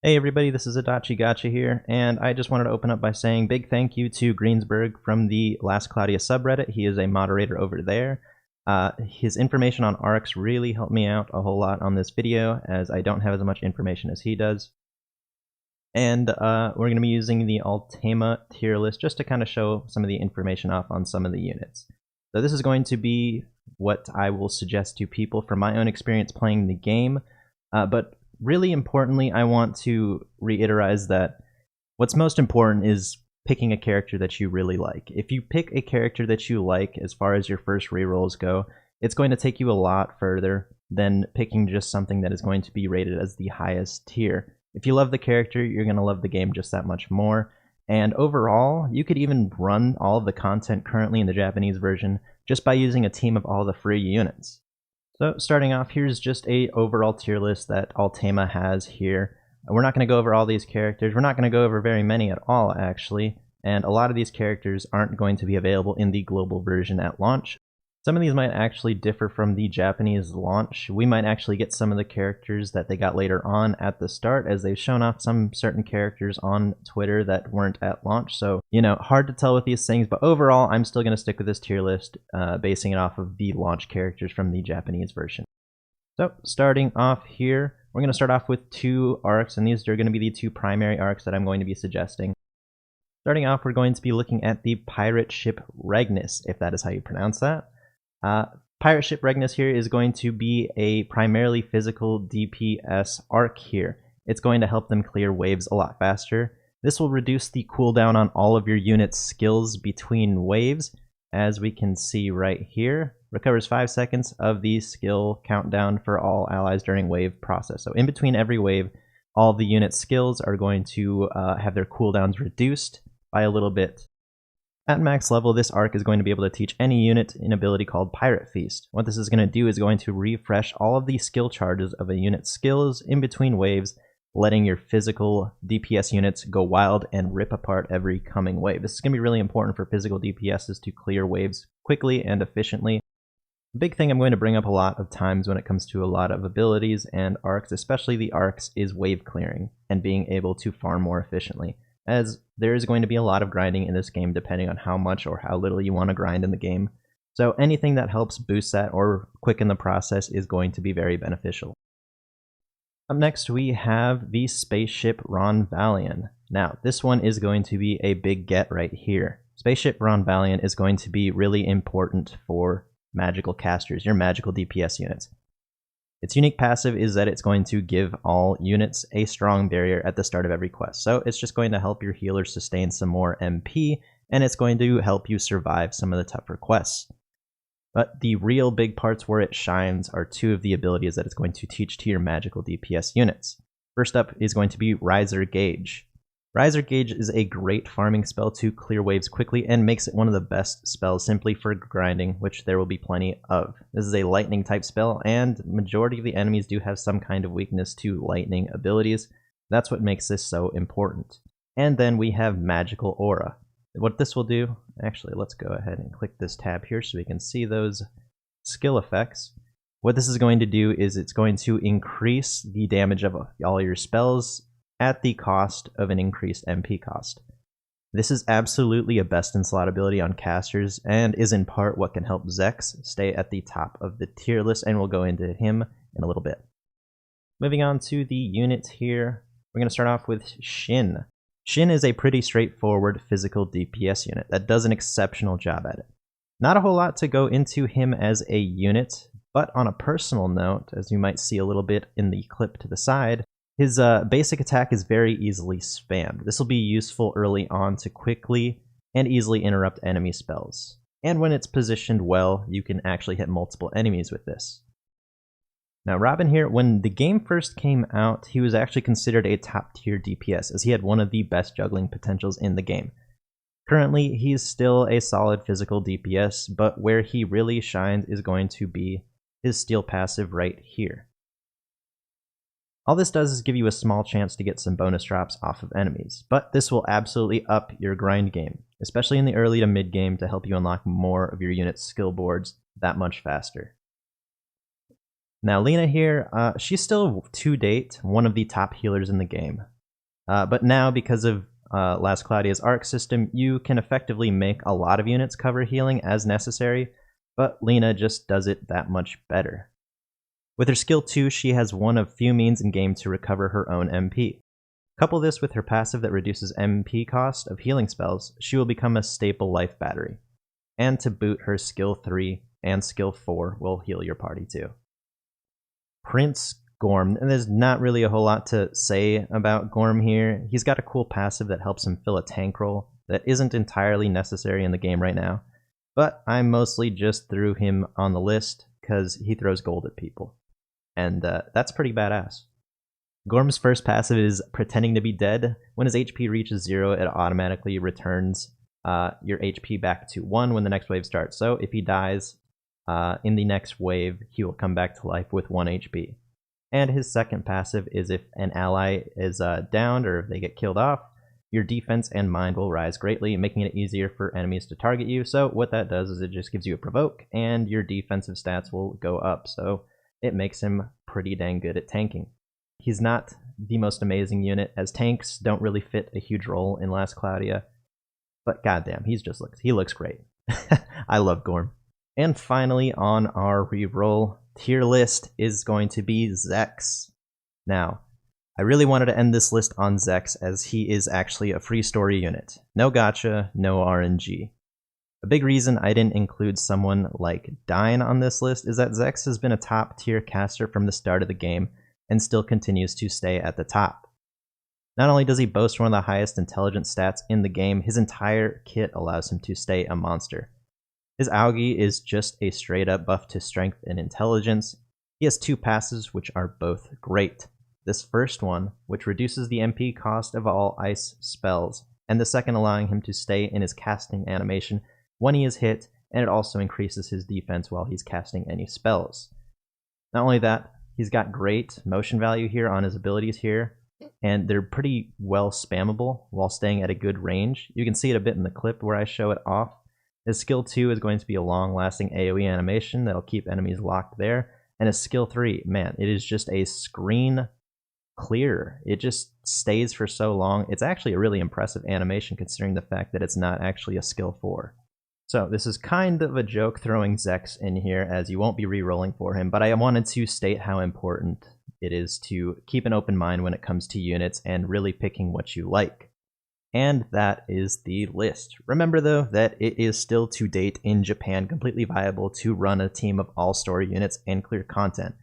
Hey everybody, this is Adachi Gotcha here, and I just wanted to open up by saying big thank you to Greensburg from the Last Cloudia subreddit. He is a moderator over there. His information on ARCs really helped me out a whole lot on this video, as I don't have as much information as he does. And we're going to be using the Altama tier list just to kind of show some of the information off on some of the units. So this is going to be what I will suggest to people from my own experience playing the game, but really importantly, I want to reiterate that what's most important is picking a character that you really like. If you pick a character that you like as far as your first rerolls go, it's going to take you a lot further than picking just something that is going to be rated as the highest tier. If you love the character, you're going to love the game just that much more. And overall, you could even run all of the content currently in the Japanese version just by using a team of all the free units. So starting off, here's just a overall tier list that Altama has here. We're not going to go over all these characters. We're not going to go over very many at all, actually. And a lot of these characters aren't going to be available in the global version at launch. Some of these might actually differ from the Japanese launch. We might actually get some of the characters that they got later on at the start, as they've shown off some certain characters on Twitter that weren't at launch. So, you know, hard to tell with these things, but overall, I'm still going to stick with this tier list, basing it off of the launch characters from the Japanese version. So, starting off here, we're going to start off with two arcs, and these are going to be the two primary arcs that I'm going to be suggesting. Starting off, we're going to be looking at the pirate ship Regnus, if that is how you pronounce that. Pirate ship Regnus here is going to be a primarily physical DPS arc here. It's going to help them clear waves a lot faster. This will reduce the cooldown on all of your unit's skills between waves, as we can see right here. Recovers 5 seconds of the skill countdown for all allies during wave process. So in between every wave, all the unit's skills are going to have their cooldowns reduced by a little bit. At max level, this arc is going to be able to teach any unit an ability called Pirate Feast. What this is going to do is going to refresh all of the skill charges of a unit's skills in between waves, letting your physical DPS units go wild and rip apart every coming wave. This is going to be really important for physical DPSs to clear waves quickly and efficiently. The big thing I'm going to bring up a lot of times when it comes to a lot of abilities and arcs, especially the arcs, is wave clearing and being able to farm more efficiently, as there is going to be a lot of grinding in this game depending on how much or how little you want to grind in the game. So anything that helps boost that or quicken the process is going to be very beneficial. Up next, we have the Spaceship Ron Valiant. Now, this one is going to be a big get right here. Spaceship Ron Valiant is going to be really important for magical casters, your magical DPS units. Its unique passive is that it's going to give all units a strong barrier at the start of every quest. So it's just going to help your healers sustain some more MP, and it's going to help you survive some of the tougher quests. But the real big parts where it shines are two of the abilities that it's going to teach to your magical DPS units. First up is going to be Riser Gauge. Riser Gauge is a great farming spell to clear waves quickly and makes it one of the best spells simply for grinding, which there will be plenty of. This is a lightning type spell, and majority of the enemies do have some kind of weakness to lightning abilities. That's what makes this so important. And then we have Magical Aura. What this will do, actually let's go ahead and click this tab here so we can see those skill effects. What this is going to do is it's going to increase the damage of all your spells at the cost of an increased MP cost. This is absolutely a best in slot ability on casters and is in part what can help Zechs stay at the top of the tier list, and we'll go into him in a little bit. Moving on to the units here, we're going to start off with Shin. Shin is a pretty straightforward physical DPS unit that does an exceptional job at it. Not a whole lot to go into him as a unit, but on a personal note, as you might see a little bit in the clip to the side, his basic attack is very easily spammed. This will be useful early on to quickly and easily interrupt enemy spells. And when it's positioned well, you can actually hit multiple enemies with this. Now Robin here, when the game first came out, he was actually considered a top tier DPS, as he had one of the best juggling potentials in the game. Currently, he's still a solid physical DPS, but where he really shines is going to be his steel passive right here. All this does is give you a small chance to get some bonus drops off of enemies, but this will absolutely up your grind game, especially in the early to mid game, to help you unlock more of your unit's skill boards that much faster. Now Lina here, she's still to date one of the top healers in the game. But now, because of Last Claudia's arc system, you can effectively make a lot of units cover healing as necessary, but Lina just does it that much better. With her skill 2, she has one of few means in game to recover her own MP. Couple this with her passive that reduces MP cost of healing spells, she will become a staple life battery. And to boot, her skill 3 and skill 4 will heal your party too. Prince Gorm, and there's not really a whole lot to say about Gorm here. He's got a cool passive that helps him fill a tank role that isn't entirely necessary in the game right now, but I mostly just threw him on the list because he throws gold at people. And that's pretty badass. Gorm's first passive is Pretending to be Dead. When his HP reaches 0, it automatically returns your HP back to 1 when the next wave starts. So if he dies in the next wave, he will come back to life with 1 HP. And his second passive is if an ally is downed or if they get killed off, your defense and mind will rise greatly, making it easier for enemies to target you. So what that does is it just gives you a provoke, and your defensive stats will go up. So it makes him pretty dang good at tanking. He's not the most amazing unit, as tanks don't really fit a huge role in Last Claudia, but goddamn, he looks great. I love Gorm. And finally, on our reroll tier list is going to be Zechs. Now, I really wanted to end this list on Zechs, as he is actually a free story unit. No gacha, no RNG. A big reason I didn't include someone like Dine on this list is that Zechs has been a top tier caster from the start of the game, and still continues to stay at the top. Not only does he boast one of the highest intelligence stats in the game, his entire kit allows him to stay a monster. His Augie is just a straight up buff to strength and intelligence. He has 2 passes which are both great. This first one, which reduces the MP cost of all ice spells, and the second allowing him to stay in his casting animation when he is hit, and it also increases his defense while he's casting any spells. Not only that, he's got great motion value here on his abilities here, and they're pretty well spammable while staying at a good range. You can see it a bit in the clip where I show it off. His skill 2 is going to be a long-lasting AoE animation that'll keep enemies locked there, and his skill 3, man, it is just a screen clear. It just stays for so long. It's actually a really impressive animation considering the fact that it's not actually a skill 4. So this is kind of a joke throwing Zechs in here, as you won't be re-rolling for him, but I wanted to state how important it is to keep an open mind when it comes to units and really picking what you like. And that is the list. Remember though that it is still to date in Japan completely viable to run a team of all story units and clear content,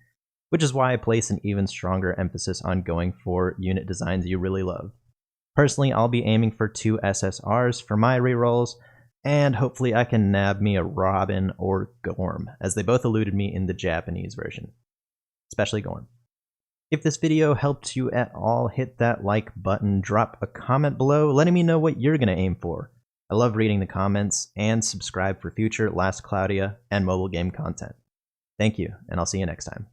which is why I place an even stronger emphasis on going for unit designs you really love. Personally, I'll be aiming for 2 SSRs for my rerolls, and hopefully I can nab me a Robin or Gorm, as they both eluded me in the Japanese version. Especially Gorm. If this video helped you at all, hit that like button, drop a comment below letting me know what you're going to aim for. I love reading the comments, and subscribe for future Last Claudia and mobile game content. Thank you, and I'll see you next time.